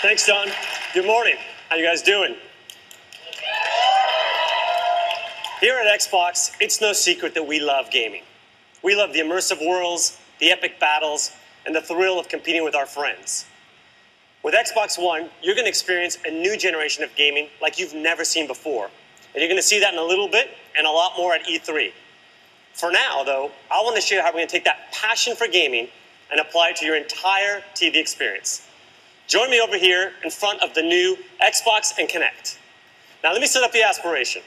Thanks, Don. Good morning. How you guys doing? Here at Xbox, it's no secret that we love gaming. We love the immersive worlds, the epic battles, and the thrill of competing with our friends. With Xbox One, you're going to experience a new generation of gaming like you've never seen before. And you're going to see that in a little bit and a lot more at E3. For now, though, I want to show you how we're going to take that passion for gaming and apply it to your entire TV experience. Join me over here in front of the new Xbox and Kinect. Now, let me set up the aspiration.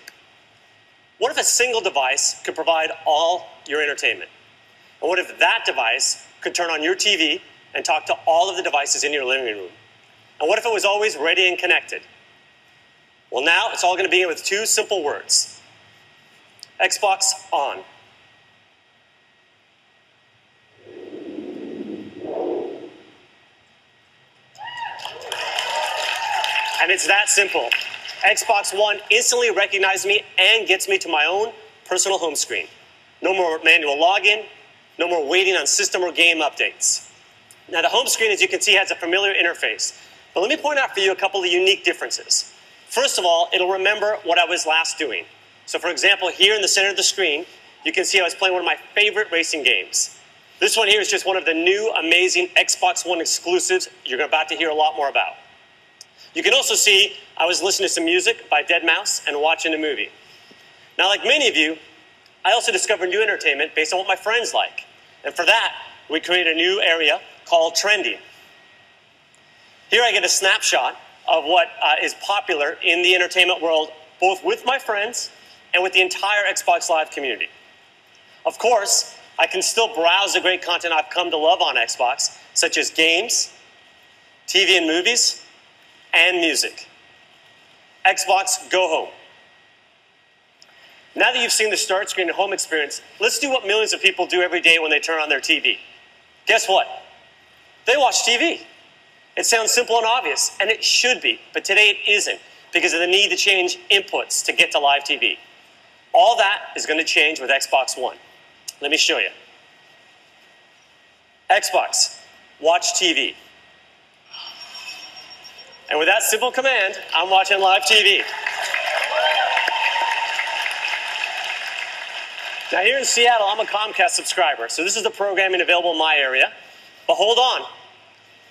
What if a single device could provide all your entertainment? And what if that device could turn on your TV and talk to all of the devices in your living room? And what if it was always ready and connected? Well, now it's all going to begin with two simple words. Xbox on. And it's that simple. Xbox One instantly recognizes me and gets me to my own personal home screen. No more manual login, no more waiting on system or game updates. Now, the home screen, as you can see, has a familiar interface. But let me point out for you a couple of unique differences. First of all, it'll remember what I was last doing. So, for example, here in the center of the screen, you can see I was playing one of my favorite racing games. This one here is just one of the new, amazing Xbox One exclusives you're about to hear a lot more about. You can also see I was listening to some music by deadmau5 and watching a movie. Now, like many of you, I also discovered new entertainment based on what my friends like. And for that, we created a new area called Trending. Here I get a snapshot of what is popular in the entertainment world, both with my friends and with the entire Xbox Live community. Of course, I can still browse the great content I've come to love on Xbox, such as games, TV and movies, and music. Xbox Go Home. Now that you've seen the start screen and home experience, let's do what millions of people do every day when they turn on their TV. Guess what? They watch TV. It sounds simple and obvious, and it should be, but today it isn't because of the need to change inputs to get to live TV. All that is going to change with Xbox One. Let me show you. Xbox, watch TV. And with that simple command, I'm watching live TV. Now here in Seattle, I'm a Comcast subscriber, so this is the programming available in my area. But hold on.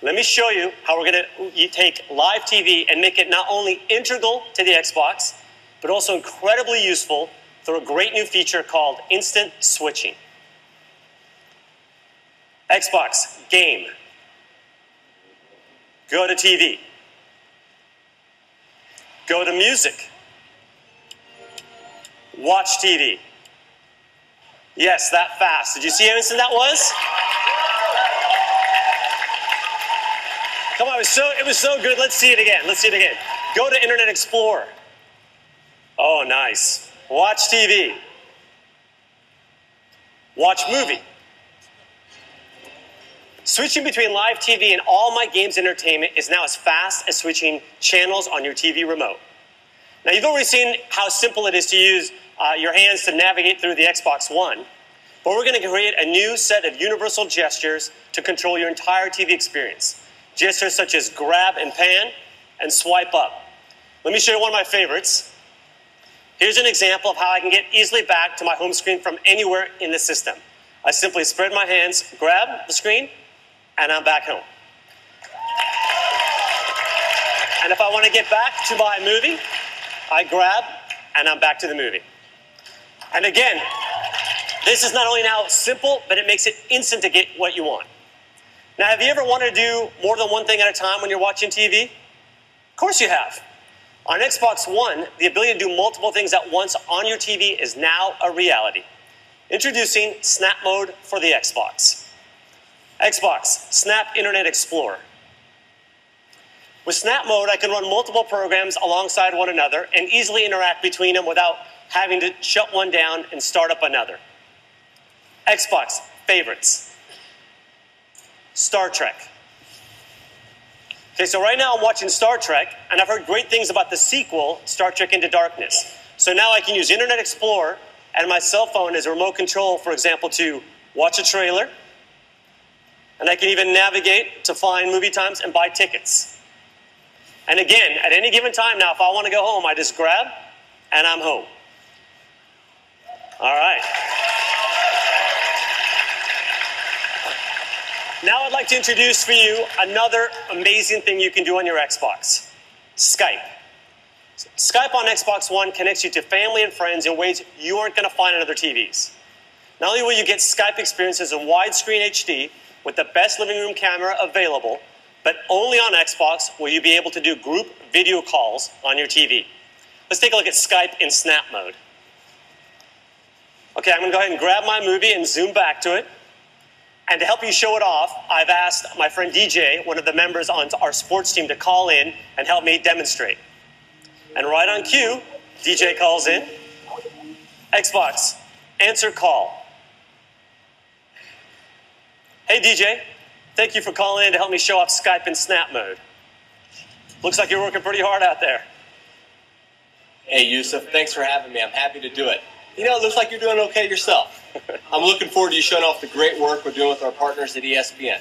Let me show you how we're going to take live TV and make it not only integral to the Xbox, but also incredibly useful through a great new feature called instant switching. Xbox, game. Go to TV. Go to music. Watch TV. Yes, that fast. Did you see how instant that was? Come on, it was so good. Let's see it again. Let's see it again. Go to Internet Explorer. Oh, nice. Watch TV. Watch movie. Switching between live TV and all my games entertainment is now as fast as switching channels on your TV remote. Now, you've already seen how simple it is to use your hands to navigate through the Xbox One, but we're going to create a new set of universal gestures to control your entire TV experience. Gestures such as grab and pan and swipe up. Let me show you one of my favorites. Here's an example of how I can get easily back to my home screen from anywhere in the system. I simply spread my hands, grab the screen, and I'm back home. And if I want to get back to my movie, I grab and I'm back to the movie. And again, this is not only now simple, but it makes it instant to get what you want. Now, have you ever wanted to do more than one thing at a time when you're watching TV? Of course you have. On Xbox One, the ability to do multiple things at once on your TV is now a reality. Introducing Snap Mode for the Xbox. Xbox, Snap Internet Explorer. With Snap Mode, I can run multiple programs alongside one another and easily interact between them without having to shut one down and start up another. Xbox, favorites. Star Trek. Okay, so right now I'm watching Star Trek, and I've heard great things about the sequel, Star Trek Into Darkness. So now I can use Internet Explorer and my cell phone as a remote control, for example, to watch a trailer, and I can even navigate to find movie times and buy tickets. And again, at any given time now, if I want to go home, I just grab and I'm home. All right. Now I'd like to introduce for you another amazing thing you can do on your Xbox, Skype. Skype on Xbox One connects you to family and friends in ways you aren't going to find on other TVs. Not only will you get Skype experiences in widescreen HD with the best living room camera available, but only on Xbox will you be able to do group video calls on your TV. Let's take a look at Skype in snap mode. Okay, I'm going to go ahead and grab my movie and zoom back to it. And to help you show it off, I've asked my friend DJ, one of the members on our sports team, to call in and help me demonstrate. And right on cue, DJ calls in. Xbox, answer call. Hey DJ, thank you for calling in to help me show off Skype in snap mode. Looks like you're working pretty hard out there. Hey Yusuf, thanks for having me. I'm happy to do it. You know, it looks like you're doing okay yourself. I'm looking forward to you showing off the great work we're doing with our partners at ESPN.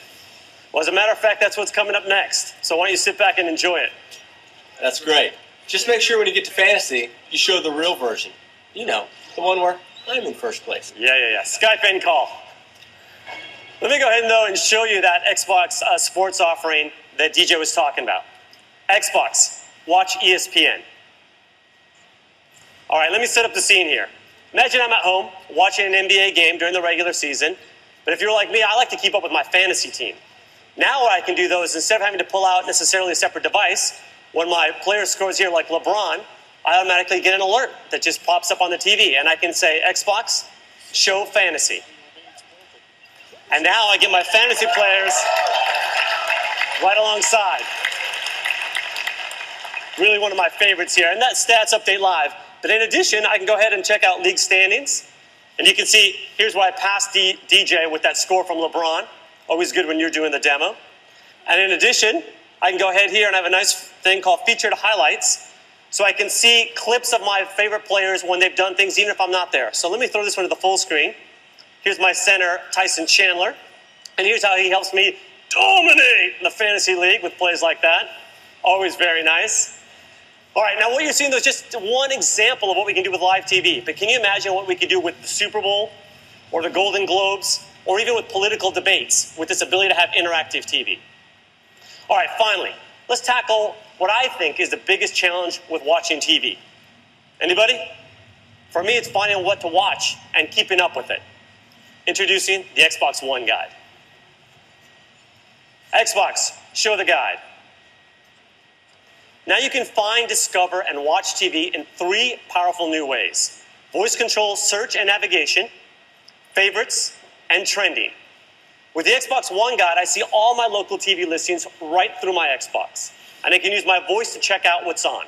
Well, as a matter of fact, that's what's coming up next. So why don't you sit back and enjoy it? That's great. Just make sure when you get to fantasy, you show the real version. You know, the one where I'm in first place. Yeah. Skype in call. Let me go ahead, though, and show you that Xbox sports offering that DJ was talking about. Xbox, watch ESPN. All right, let me set up the scene here. Imagine I'm at home watching an NBA game during the regular season, but if you're like me, I like to keep up with my fantasy team. Now what I can do, though, is instead of having to pull out necessarily a separate device, when my player scores here like LeBron, I automatically get an alert that just pops up on the TV, and I can say, Xbox, show fantasy. And now I get my fantasy players right alongside. Really one of my favorites here. And that's Stats Update Live. But in addition, I can go ahead and check out league standings. And you can see, here's where I passed DJ with that score from LeBron. Always good when you're doing the demo. And in addition, I can go ahead here and I have a nice thing called featured highlights. So I can see clips of my favorite players when they've done things, even if I'm not there. So let me throw this one to the full screen. Here's my center, Tyson Chandler. And here's how he helps me dominate the fantasy league with plays like that. Always very nice. All right, now what you're seeing, though, is just one example of what we can do with live TV. But can you imagine what we could do with the Super Bowl or the Golden Globes or even with political debates with this ability to have interactive TV? All right, finally, let's tackle what I think is the biggest challenge with watching TV. Anybody? For me, it's finding what to watch and keeping up with it. Introducing the Xbox One Guide. Xbox, show the guide. Now you can find, discover, and watch TV in 3 powerful new ways. Voice control, search, and navigation, favorites, and trending. With the Xbox One Guide, I see all my local TV listings right through my Xbox. And I can use my voice to check out what's on.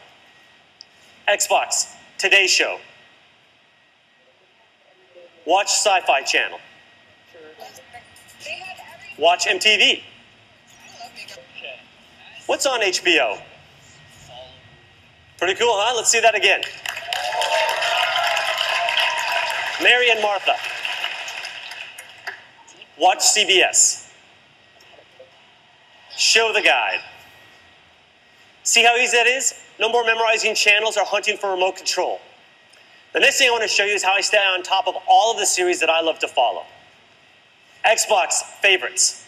Xbox, Today Show. Watch Sci-Fi Channel. Watch MTV. What's on HBO? Pretty cool, huh? Let's see that again. Mary and Martha. Watch CBS. Show the guide. See how easy that is? No more memorizing channels or hunting for remote control. The next thing I want to show you is how I stay on top of all of the series that I love to follow. Xbox Favorites.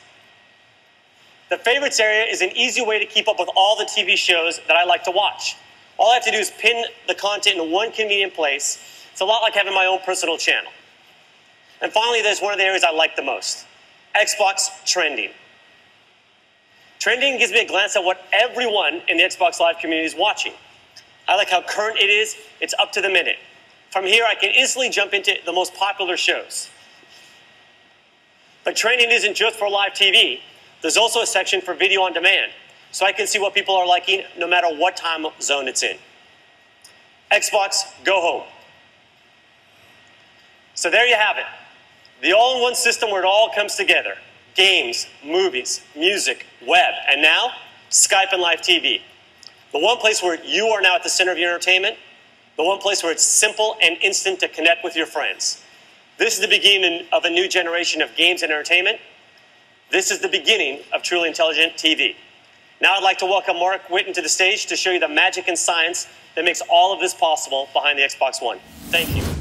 The Favorites area is an easy way to keep up with all the TV shows that I like to watch. All I have to do is pin the content in one convenient place. It's a lot like having my own personal channel. And finally, there's one of the areas I like the most. Xbox Trending. Trending gives me a glance at what everyone in the Xbox Live community is watching. I like how current it is. It's up to the minute. From here, I can instantly jump into the most popular shows. But trending isn't just for live TV. There's also a section for video on demand, so I can see what people are liking no matter what time zone it's in. Xbox Go Home. So there you have it. The all-in-one system where it all comes together. Games, movies, music, web, and now, Skype and live TV. The one place where you are now at the center of your entertainment. The one place where it's simple and instant to connect with your friends. This is the beginning of a new generation of games and entertainment. This is the beginning of truly intelligent TV. Now I'd like to welcome Mark Witten to the stage to show you the magic and science that makes all of this possible behind the Xbox One. Thank you.